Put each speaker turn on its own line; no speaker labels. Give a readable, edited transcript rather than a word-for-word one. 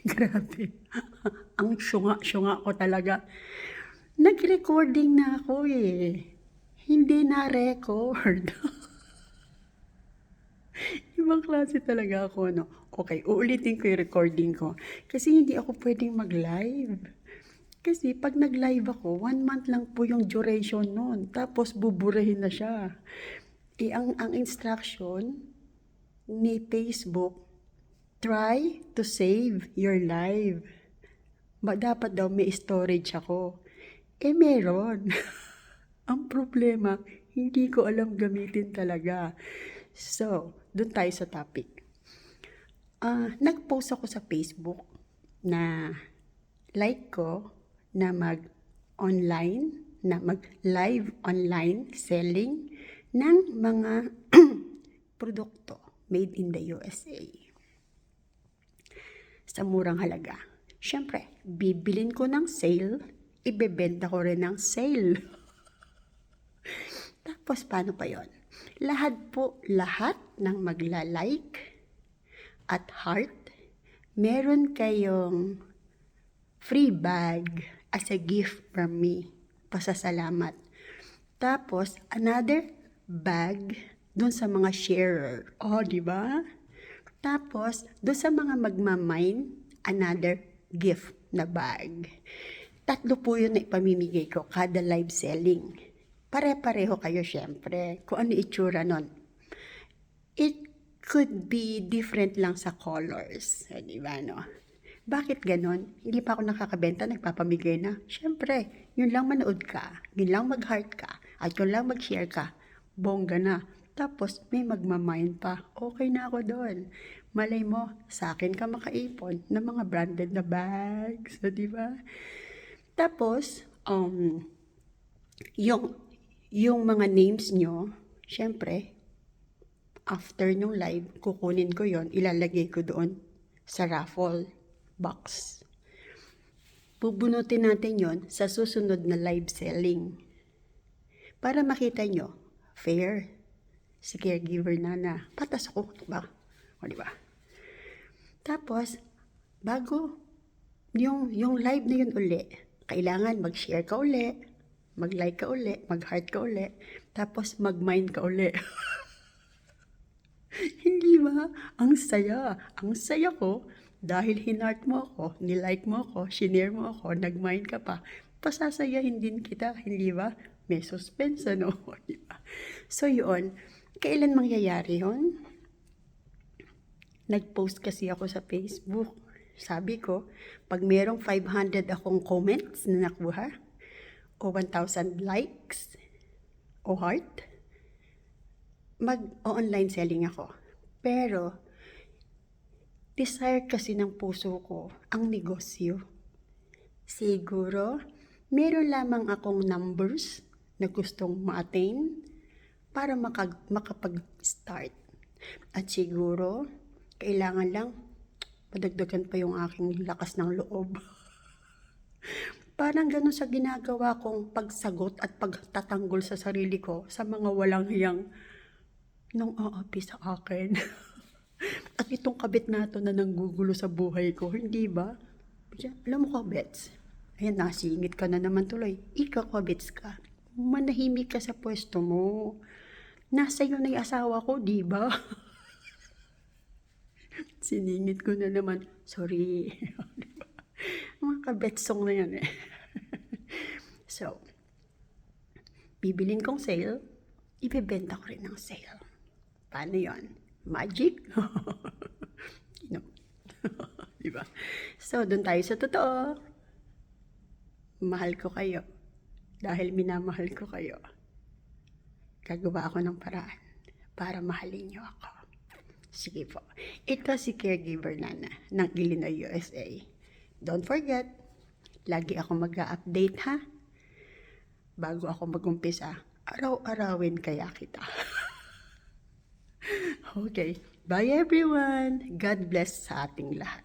Grabe. Ang syunga-syunga ko talaga. Nag-recording na ako eh. Hindi na record. Ibang klase talaga ako, no? Okay, uulitin ko yung recording ko. Kasi hindi ako pwedeng mag-live. Kasi pag nag-live ako, 1 month lang po yung duration nun. Tapos buburahin na siya. Ang instruction ni Facebook, try to save your live. Dapat daw may storage ako. Meron. Ang problema, hindi ko alam gamitin talaga. So, dun tayo sa topic. Nag-post ako sa Facebook na like ko na mag-live online selling ng mga produkto made in the USA. Sa murang halaga. Siyempre, bibilin ko ng sale, ibebenta ko rin ng sale. Tapos, paano pa yon? Lahat ng magla-like at heart, meron kayong free bag as a gift from me. Pasasalamat. Tapos, another bag dun sa mga sharer. Di ba? Tapos, dun sa mga magmamine, another gift na bag. 3 po yun na ipamimigay ko kada live selling. Pare-pareho kayo syempre. Kung ano itsura nun. It could be different lang sa colors. Di ba, no? Bakit ganon? Hindi pa ako nakakabenta, nagpapamigay na. Syempre, yun lang manood ka, yun lang mag-heart ka, at yun lang mag-share ka, bongga na. Tapos, may magmamine pa. Okay na ako doon. Malay mo, sa akin ka makaipon ng mga branded na bags. So, di ba? Tapos, yung mga names nyo, syempre, after nung live, kukunin ko yon, ilalagay ko doon sa raffle box. Bubunutin natin yon sa susunod na live selling. Para makita nyo, fair. Si caregiver na patas ako, diba? O, diba? Tapos, bago yung live na yun uli, kailangan mag-share ka uli, mag-like ka uli, mag-heart ka uli, tapos mag-mind ka uli. Hindi ba? Ang saya. Ang saya ko dahil hinart mo ako, nilike mo ako, shinare mo ako, nag-mind ka pa. Pasasayahin din kita, hindi ba? May suspense, ano? Diba? So, yun. Kailan mangyayari yun? Nag-post kasi ako sa Facebook. Sabi ko, pag merong 500 akong comments na nakuha, o 1,000 likes, o heart, mag-online selling ako. Pero, desire kasi ng puso ko ang negosyo. Siguro, meron lamang akong numbers na gustong ma-attain para makapag-start. At siguro, kailangan lang padagdagan pa yung aking lakas ng loob. Parang ganun sa ginagawa kong pagsagot at pagtatanggol sa sarili ko sa mga walang hiyang nung aapi sa akin. At itong kabit na ito na nanggugulo sa buhay ko, hindi ba? Alam mo, kabits, ayan, nasingit ka na naman tuloy. Ikaw, kabits ka. Manahimik ka sa pwesto mo. Nasa iyo na yung asawa ko, di ba? Siningit ko na naman. Sorry. Mga kabetsong na yan eh. So, bibilin kong sale, ibebenta ko rin ng sale. Paano yon? Magic? No. Diba? So, doon tayo sa totoo. Mahal ko kayo. Dahil minamahal ko kayo. Gagawa ako ng paraan para mahalin niyo ako. Sige po. Ito si Caregiver Nana ng Illinois, USA. Don't forget, lagi ako mag-a-update ha. Bago ako mag-umpisa, araw-arawin kaya kita. Okay. Bye everyone. God bless sa ating lahat.